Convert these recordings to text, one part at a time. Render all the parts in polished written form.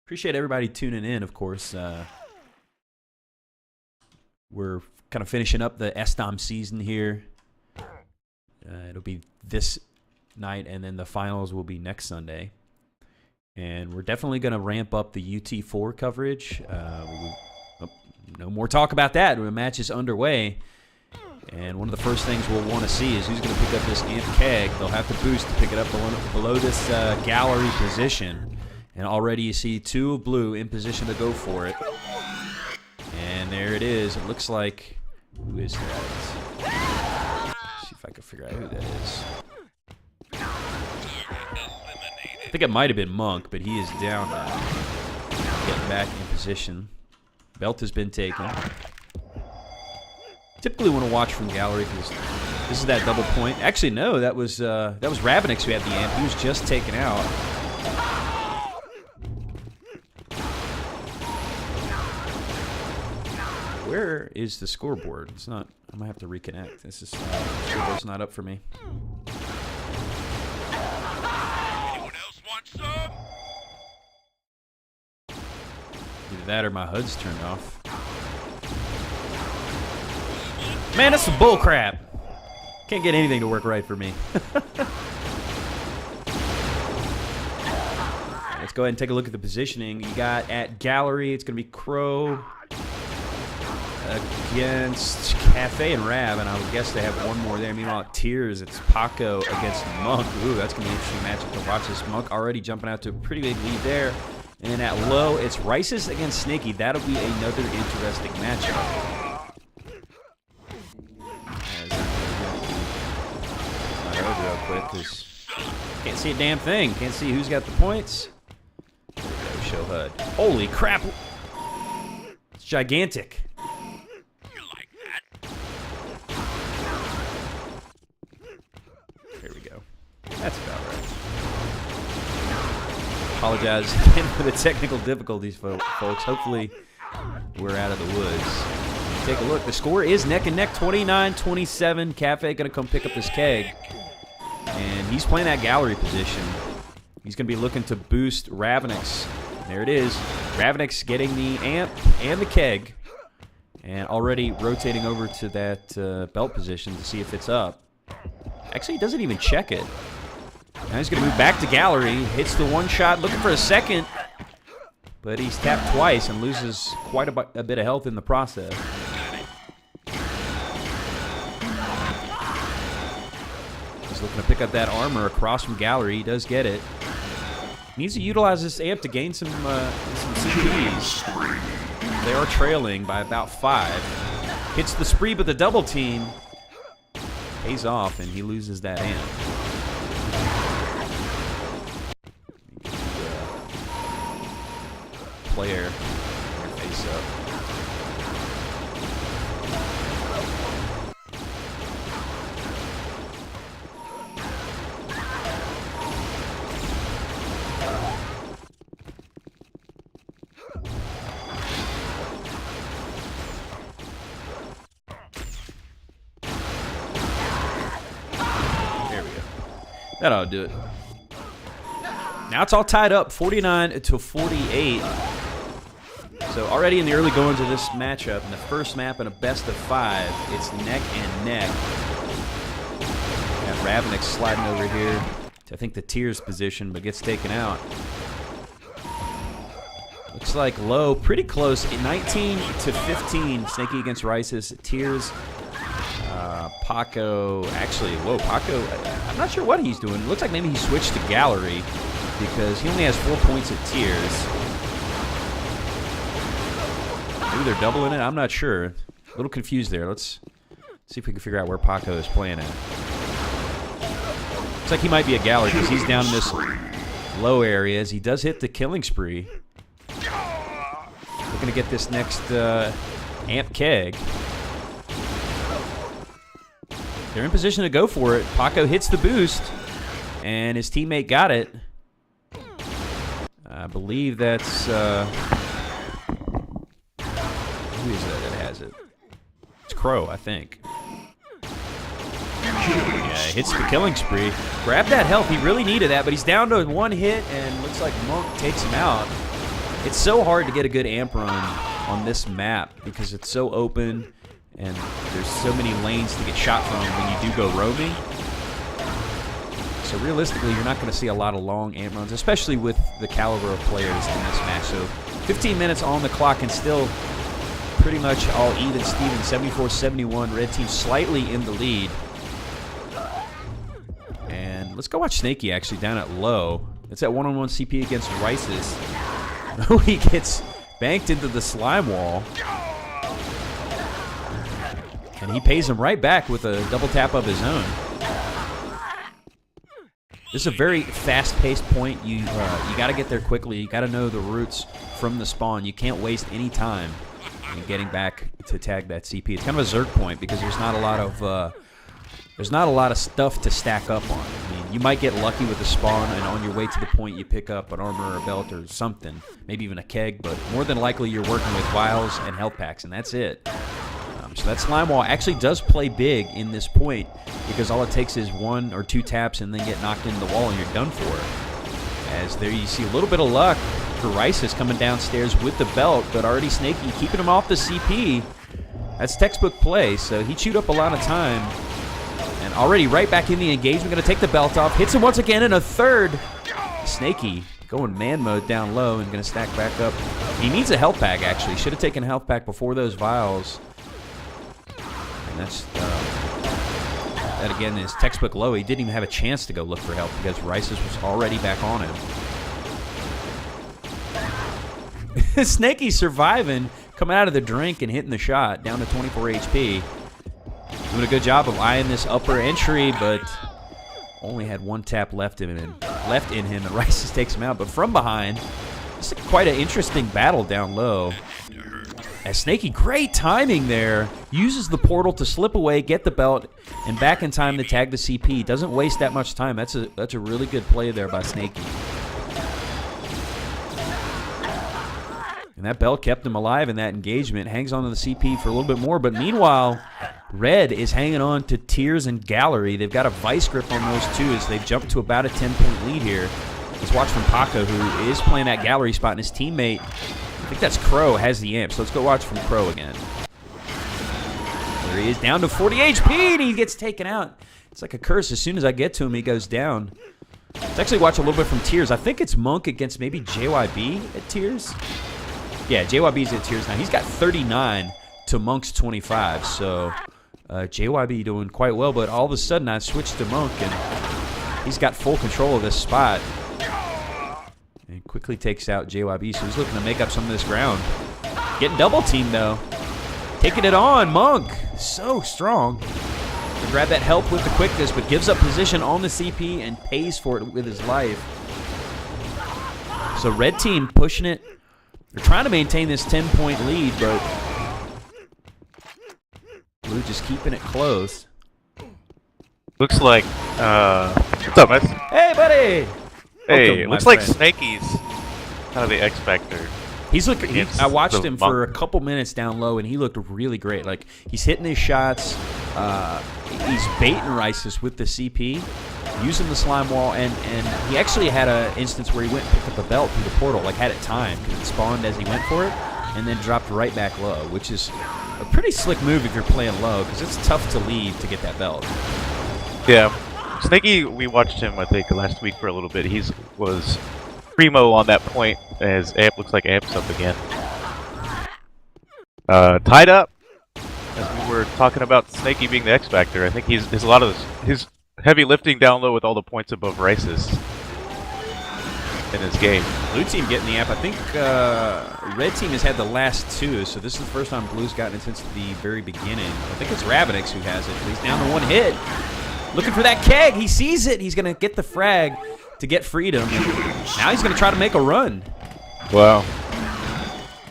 Appreciate everybody tuning in, of course. We're kind of finishing up the sDOM season here. It'll be this night, and then the finals will be next Sunday. And we're definitely going to ramp up the UT4 coverage. No more talk about that. The match is underway. And one of the first things we'll want to see is who's going to pick up this amp keg. They'll have to boost to pick it up below this gallery position. And already you see two of blue in position to go for it. And there it is. It looks like... Who is that? Let's see if I can figure out who that is. I think it might have been Monk, but he is down now. Getting back in position. Belt has been taken. Typically want to watch from gallery because this is that double point. Actually, no, that was Ravenix who had the amp. He was just taken out. Where is the scoreboard? It's not. I might have to reconnect. This is scoreboard's not up for me. Anyone else want some? Either that or my HUD's turned off. Man, that's some bull crap. Can't get anything to work right for me. Let's go ahead and take a look at the positioning. You got at gallery, it's going to be Crow against Cafe and Rab, and I would guess they have one more there. Meanwhile, at Tears, it's Paco against Monk. Ooh, that's going to be an interesting matchup to watch. This Monk already jumping out to a pretty big lead there. And at low, it's Rices against Snaky. That'll be another interesting matchup. Real quick, because can't see a damn thing. Can't see who's got the points. There we go, show HUD. Holy crap! It's gigantic. You like that? There we go. That's about right. Apologize again for the technical difficulties, folks. Hopefully, we're out of the woods. Take a look. The score is neck and neck, 29-27. Cafe gonna come pick up this keg. And he's playing that gallery position. He's going to be looking to boost Ravenix. There it is. Ravenix getting the amp and the keg. And already rotating over to that belt position to see if it's up. Actually, he doesn't even check it. Now he's going to move back to gallery. Hits the one shot, looking for a second. But he's tapped twice and loses quite a bit of health in the process. Looking to pick up that armor across from gallery. He does get it. Needs to utilize this amp to gain some CPs. They are trailing by about 5. Hits the spree, but the double team pays off, and he loses that amp. Player face up. That ought to do it. Now it's all tied up, 49-48. So already in the early goings of this matchup, in the first map in a best of 5, it's neck and neck. Got Ravenix sliding over here to, I think, the Tears position, but gets taken out. Looks like low, pretty close, 19-15. Snaky against Rices. Tears. Paco, actually, whoa, Paco, I'm not sure what he's doing. It looks like maybe he switched to gallery because he only has 4 points at Tears. Maybe they're doubling it, I'm not sure. A little confused there. Let's see if we can figure out where Paco is playing at. Looks like he might be a gallery because he's down in this low area as he does hit the killing spree. We're going to get this next amp keg. They're in position to go for it. Paco hits the boost, and his teammate got it. I believe that's... who is that has it? It's Crow, I think. Yeah, hits the killing spree. Grab that health. He really needed that, but he's down to 1 hit, and looks like Monk takes him out. It's so hard to get a good amp run on this map because it's so open and there's so many lanes to get shot from when you do go roaming. So realistically, you're not going to see a lot of long amp runs, especially with the caliber of players in this match. So 15 minutes on the clock and still pretty much all even Steven, 74-71. Red team slightly in the lead. And let's go watch Snaky actually down at low. It's at one-on-one CP against Rices. He gets banked into the slime wall. And he pays him right back with a double tap of his own. This is a very fast-paced point. You got to get there quickly. You got to know the routes from the spawn. You can't waste any time in getting back to tag that CP. It's kind of a Zerg point because there's not a lot of stuff to stack up on. I mean, you might get lucky with the spawn, and on your way to the point, you pick up an armor or a belt or something, maybe even a keg. But more than likely, you're working with vials and health packs, and that's it. So that slime wall actually does play big in this point because all it takes is 1 or 2 taps and then get knocked into the wall and you're done for. As there you see a little bit of luck for Rices coming downstairs with the belt, but already Snaky keeping him off the CP. That's textbook play, so he chewed up a lot of time. And already right back in the engagement, going to take the belt off. Hits him once again in a third. Snaky going man mode down low and going to stack back up. He needs a health pack, actually. Should have taken a health pack before those vials. That's that again is textbook low. He didn't even have a chance to go look for help because Rices was already back on him. Snaky surviving, coming out of the drink and hitting the shot down to 24 HP. Doing a good job of eyeing this upper entry, but only had 1 tap left in him, and Rices takes him out. But from behind, it's quite an interesting battle down low. As Snaky, great timing there, uses the portal to slip away, get the belt, and back in time to tag the CP. Doesn't waste that much time. That's a really good play there by Snaky. And that belt kept him alive in that engagement. Hangs on to the CP for a little bit more, but meanwhile, Red is hanging on to Tears and Gallery. They've got a vice grip on those two as they've jumped to about a 10-point lead here. Let's watch from Paco, who is playing that Gallery spot, and his teammate, I think that's Crow, has the amp. So let's go watch from Crow again. There he is, down to 40 HP, and he gets taken out. It's like a curse. As soon as I get to him, he goes down. Let's actually watch a little bit from Tears. I think it's Monk against maybe JYB at Tears. Yeah, JYB's at Tears now. He's got 39 to Monk's 25. So JYB doing quite well, but all of a sudden I switched to Monk, and he's got full control of this spot. And quickly takes out JYB, so he's looking to make up some of this ground. Getting double teamed, though. Taking it on, Monk. So strong. To grab that help with the quickness, but gives up position on the CP and pays for it with his life. So red team pushing it. They're trying to maintain this 10-point lead, but blue just keeping it close. Looks like, what's up, man? Hey, buddy! Hey, Welcome, it looks my like friend. Snaky's kind of the X Factor. He's looking. I watched him for a Monk. couple minutes down low, and he looked really great. Like, he's hitting his shots. He's baiting Rices with the CP, using the slime wall, and he actually had an instance where he went and picked up a belt through the portal, like had it timed because it spawned as he went for it, and then dropped right back low, which is a pretty slick move if you're playing low because it's tough to leave to get that belt. Yeah. Snaky, we watched him, I think, last week for a little bit. He was primo on that point as Amp looks like Amp's up again. Tied up, as we were talking about Snaky being the X Factor. I think he's a lot of his heavy lifting down low with all the points above Rices in his game. Blue team getting the amp. I think red team has had the last 2, so this is the first time blue's gotten it since the very beginning. I think it's Ravenix who has it. He's down to 1 hit. Looking for that keg. He sees it. He's going to get the frag to get freedom. Now he's going to try to make a run. Wow.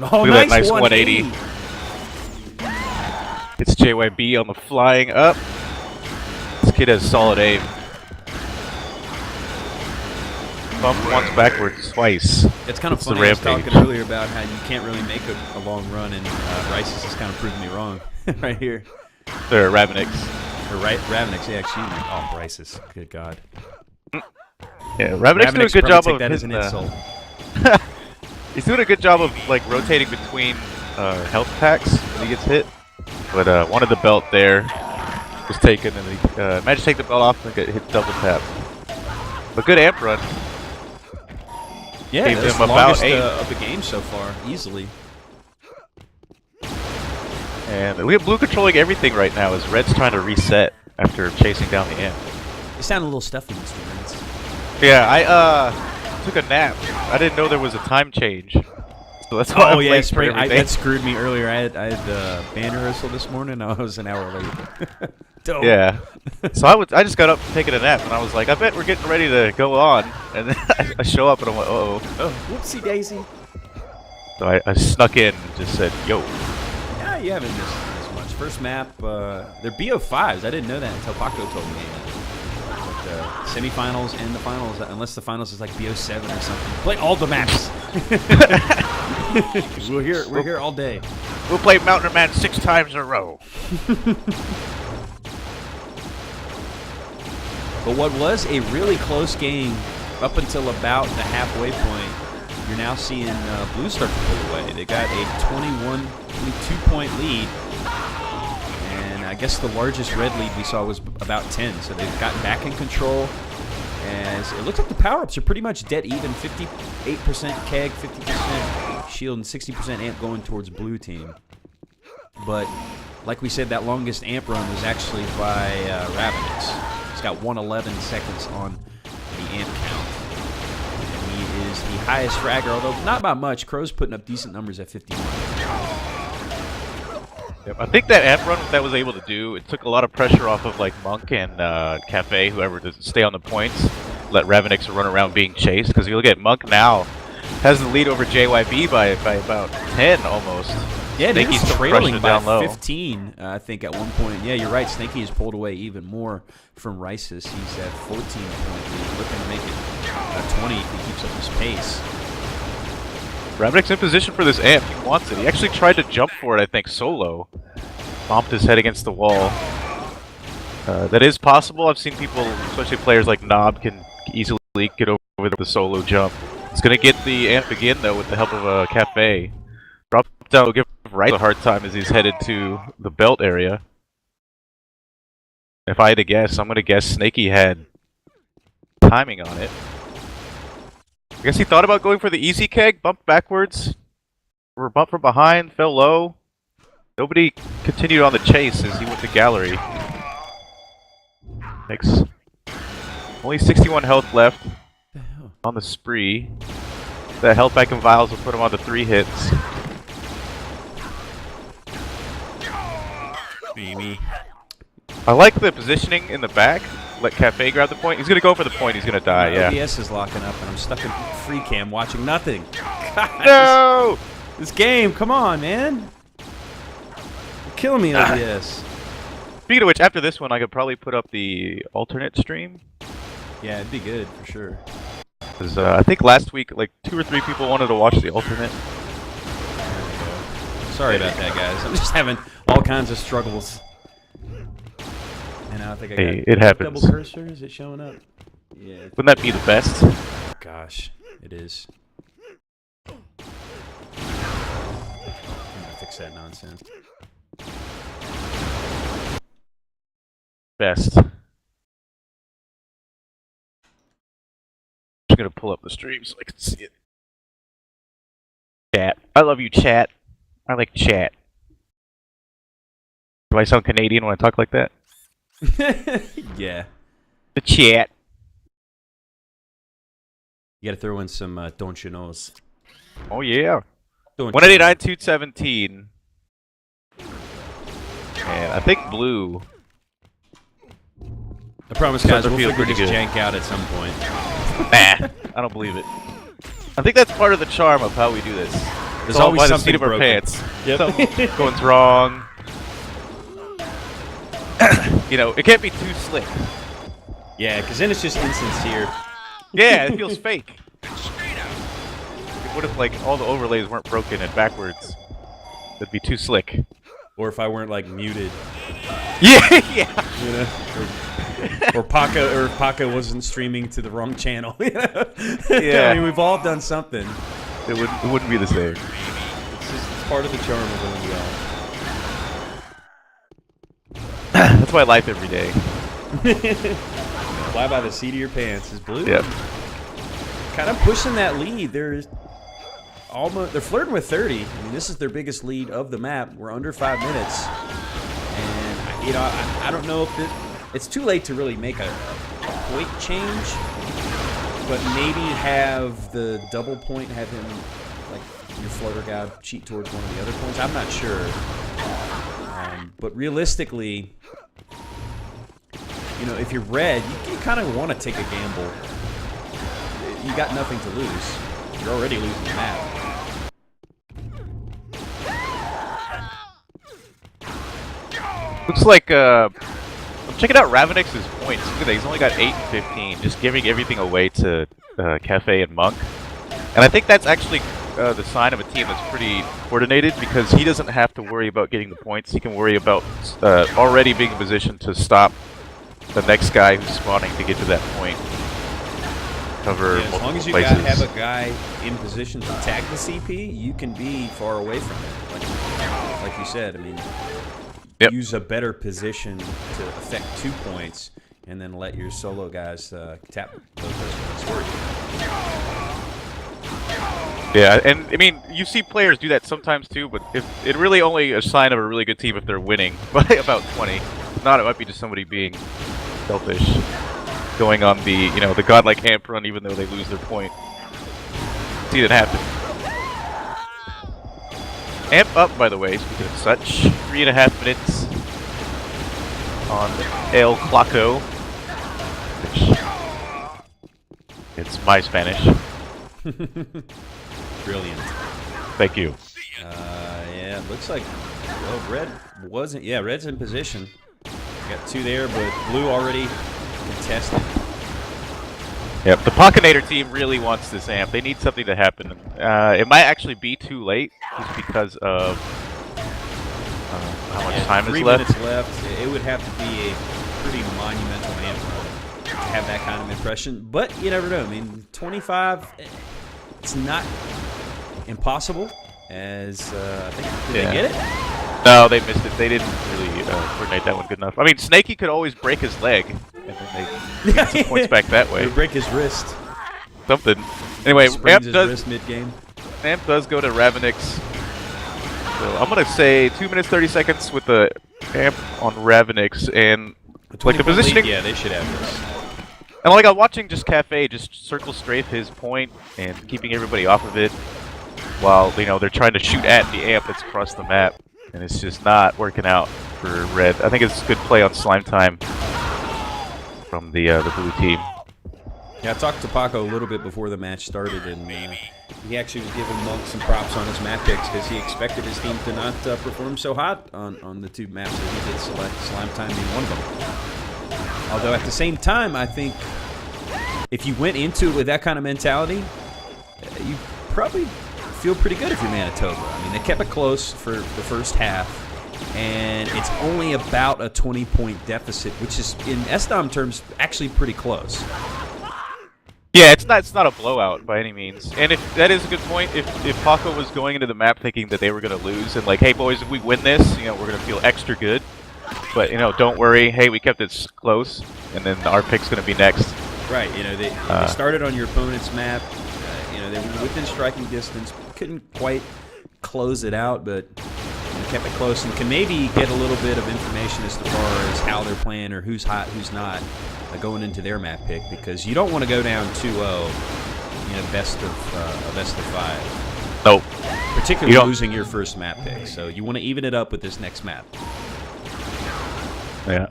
Oh, Look at that nice 180. 180. It's JYB on the flying up. This kid has solid aim. Bumped once backwards, twice. It's kind of It's the funny. I was rampage. talking earlier about how you can't really make a long run, and Rices has kind of proven me wrong right here. They're Ravenix. Or Ravenix, yeah, excuse me. Oh, Rices. Good God. Yeah, Ravenix did a good job take of that as hitting an the... insult. He's doing a good job of like rotating between health packs when he gets hit. But wanted the belt there. Was taken and he managed to take the belt off and get hit double tap. But good amp run. Yeah, Gave that's him the about longest 8. of the game so far, easily. And we have blue controlling everything right now as red's trying to reset after chasing down the amp. You sound a little stuffy, Mr. Rance. Yeah, I took a nap. I didn't know there was a time change. So that's why I'm late for everything. That screwed me earlier. I had band rehearsal this morning. I was an hour late. Dope. Yeah. So I just got up taking a nap and I was like, I bet we're getting ready to go on. And then I show up and I'm like, uh-oh. Oh, whoopsie daisy. So I snuck in and just said, yo. Yeah, you haven't missed this much. First map, they're BO5s. I didn't know that until Paco told me. But semifinals and the finals, unless the finals is like BO7 or something. Play all the maps. We're here all day. We'll play Mountain Man 6 times in a row. But what was a really close game up until about the halfway point, you're now seeing Blue start to pull away. They got a 22-point lead, and I guess the largest red lead we saw was about 10. So they've gotten back in control. As it looks like the power-ups are pretty much dead even. 58% keg, 50% shield, and 60% amp going towards blue team. But like we said, that longest amp run was actually by Ravenix. He's got 111 seconds on the amp count. And he is the highest fragger, although not by much. Crow's putting up decent numbers at 51. Yep, I think that amp run that was able to do, it took a lot of pressure off of like Monk and Cafe, whoever doesn't stay on the points. Let Ravenix run around being chased, because you look at Monk now, has the lead over JYB by about 10 almost. Yeah, Snaky's he's still trailing crushing by down low. 15, I think, at one point. Yeah, you're right. Snaky has pulled away even more from Rices. He's at 14 point, looking to make it 20 if he keeps up his pace. Ravenix in position for this amp. He wants it. He actually tried to jump for it, I think, solo. Bumped his head against the wall. That is possible. I've seen people, especially players like Knob, can easily get over the solo jump. He's going to get the amp again, though, with the help of a Cafe. Drop down, will give Rice a hard time as he's headed to the belt area. If I had to guess, I'm going to guess Snaky had timing on it. I guess he thought about going for the easy keg, bumped backwards, or bumped from behind, fell low. Nobody continued on the chase as he went to gallery. Thanks. Only 61 health left on the spree. That health back in vials will put him on to 3 hits. Amy. I like the positioning in the back. Let Cafe grab the point. He's going to go for the point. He's going to die, yeah. OBS is locking up, and I'm stuck in free cam watching nothing. God, No! this game, come on, man. You're killing me, OBS. Speaking of which, after this one, I could probably put up the alternate stream. Yeah, it'd be good, for sure. Because I think last week, like 2 or 3 people wanted to watch the alternate. Sorry about that, guys. I'm just having all kinds of struggles. And I think I got It happens. double cursor. Is it showing up? Yeah. Wouldn't that be the best? Gosh, it is. I'm gonna fix that nonsense. Best. I'm just gonna pull up the stream so I can see it. Chat. I love you, chat. I like chat. Do I sound Canadian when I talk like that? Yeah. The chat. You gotta throw in some don't you knows. Oh yeah. Don't 189, 217. And I think blue. I promise, guys, we'll Feel figure pretty this good. jank out at some point. Nah, I don't believe it. I think that's part of the charm of how we do this. There's It's all always by the something seat of our broken. pants. Yep. Something going wrong. You know, it can't be too slick. Yeah, because then it's just insincere. Yeah, it feels fake. What if like all the overlays weren't broken and backwards? That'd be too slick. Or if I weren't like muted, Yeah, yeah. you know, or Paco wasn't streaming to the wrong channel. You know? Yeah. I mean, we've all done something. It wouldn't be the same. It's just part of the charm of OwnedWell. That's my life every day. Fly by the seat of your pants is Blue. Yep. Kind of pushing that lead. They're flirting with 30. I mean, this is their biggest lead of the map. We're under 5 minutes, and you know, I don't know if it's too late to really make a point change, but maybe have the double point, have him like your floater guy cheat towards one of the other points. I'm not sure, but realistically, you know, if you're red, you kind of want to take a gamble. You got nothing to lose. You're already losing the map. Looks like I'm checking out Ravenix's points. Look at that, he's only got 8 and 15, just giving everything away to Cafe and Monk. And I think that's actually the sign of a team that's pretty coordinated, because he doesn't have to worry about getting the points. He can worry about already being in position to stop the next guy who's spawning to get to that point. Cover as long as you have a guy in position to tag the CP, you can be far away from it. Like you said, I mean, use a better position to affect 2 points, and then let your solo guys tap those points for you. Yeah, and I mean, you see players do that sometimes too, but it really only a sign of a really good team if they're winning by about 20. If not, it might be just somebody being selfish, going on the the godlike amp run even though they lose their point. See that happen. Amp up, by the way, speaking of such. 3.5 minutes on El Claco, which it's my Spanish. Brilliant. Thank you. Yeah, it looks like, well, red wasn't. Yeah, red's in position. Got 2 there, but blue already contested. Yep, the Pockinator team really wants this amp. They need something to happen. It might actually be too late, just because of how much time is left. 3 minutes left. It would have to be a pretty monumental amp run to have that kind of impression. But you never know. I mean, 25, it's not impossible. As I think, did they get it? No, they missed it. They didn't really coordinate that one good enough. I mean, Snakey could always break his leg, and then they get some points back that way. Or break his wrist. Something. Anyway, Amp does wrist mid-game. Amp does go to Ravenix. So I'm gonna say 2 minutes 30 seconds with the amp on Ravenix, and like the positioning. Yeah, they should have this. And like I'm watching just Cafe just circle strafe his point and keeping everybody off of it, while they're trying to shoot at the amp that's across the map, and it's just not working out for red. I think it's a good play on SlimeTime from the blue team. Yeah, I talked to Paco a little bit before the match started, and he actually was giving Monk some props on his map picks, because he expected his team to not perform so hot on the 2 maps that he did select, SlimeTime being one of them. Although at the same time, I think if you went into it with that kind of mentality, you probably feel pretty good if you're Manitoba. I mean, they kept it close for the first half, and it's only about a 20-point deficit, which is, in sDOM terms, actually pretty close. Yeah, it's not a blowout by any means. And if that is a good point, if Paco was going into the map thinking that they were going to lose, and like, hey boys, if we win this, we're going to feel extra good. But don't worry, hey, we kept it close, and then our pick's going to be next. Right. They started on your opponent's map. They were within striking distance. Couldn't quite close it out, but kept it close, and can maybe get a little bit of information as far as how they're playing or who's hot, who's not, going into their map pick, because you don't want to go down 2-0, best of 5. Nope. Particularly losing your first map pick, so you want to even it up with this next map. Yeah.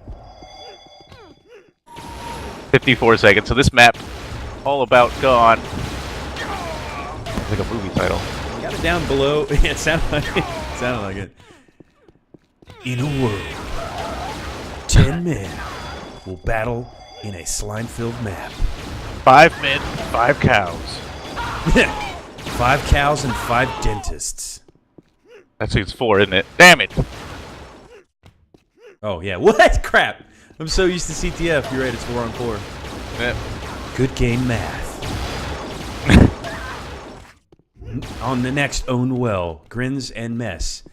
54 seconds. So this map, all about gone. Sounds like a movie title. We got it down below. Yeah, it sounded like it. In a world, 10 men will battle in a slime-filled map. 5 men, 5 cows. 5 cows and 5 dentists. Actually, it's 4, isn't it? Damn it! Oh, yeah. What? Crap. I'm so used to CTF. You're right, it's 4 on 4. Yeah. Good game math. On the next OwnedWell, Grins and Mess.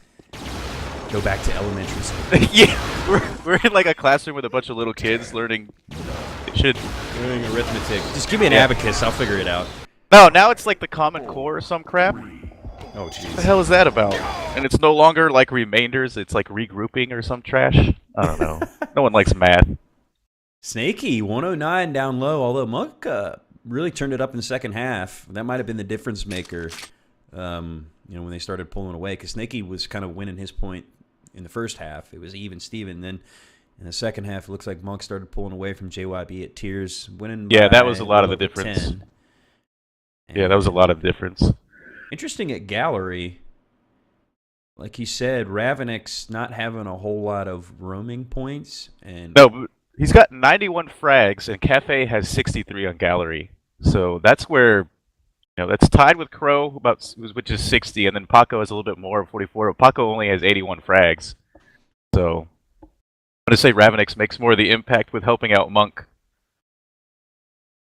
Go back to elementary school. Yeah, we're in like a classroom with a bunch of little kids learning. Learning Arithmetic. Just give me an Yeah. abacus. I'll figure it out. No, now it's like the Common Core or some crap. Oh, What the jeez. hell is that about? And it's no longer like remainders, it's like regrouping or some trash. I don't know. No one likes math. Snaky, 109 down low, although Monk really turned it up in the second half. That might have been the difference maker, when they started pulling away, because Snaky was kind of winning his point in the first half. It was even Steven. Then in the second half, it looks like Monk started pulling away from JYB at Tears, winning Yeah, that by was a lot of the over difference. 10. Yeah, that was a lot of difference. Interesting at Gallery, like you said, Ravenix not having a whole lot of roaming points. And No, but he's got 91 frags, and Cafe has 63 on Gallery. So that's where, that's tied with Crow, which is 60, and then Paco has a little bit more, 44. But Paco only has 81 frags. So I'm going to say Ravenix makes more of the impact with helping out Monk.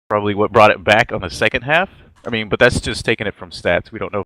Probably what brought it back on the second half. I mean, but that's just taking it from stats. We don't know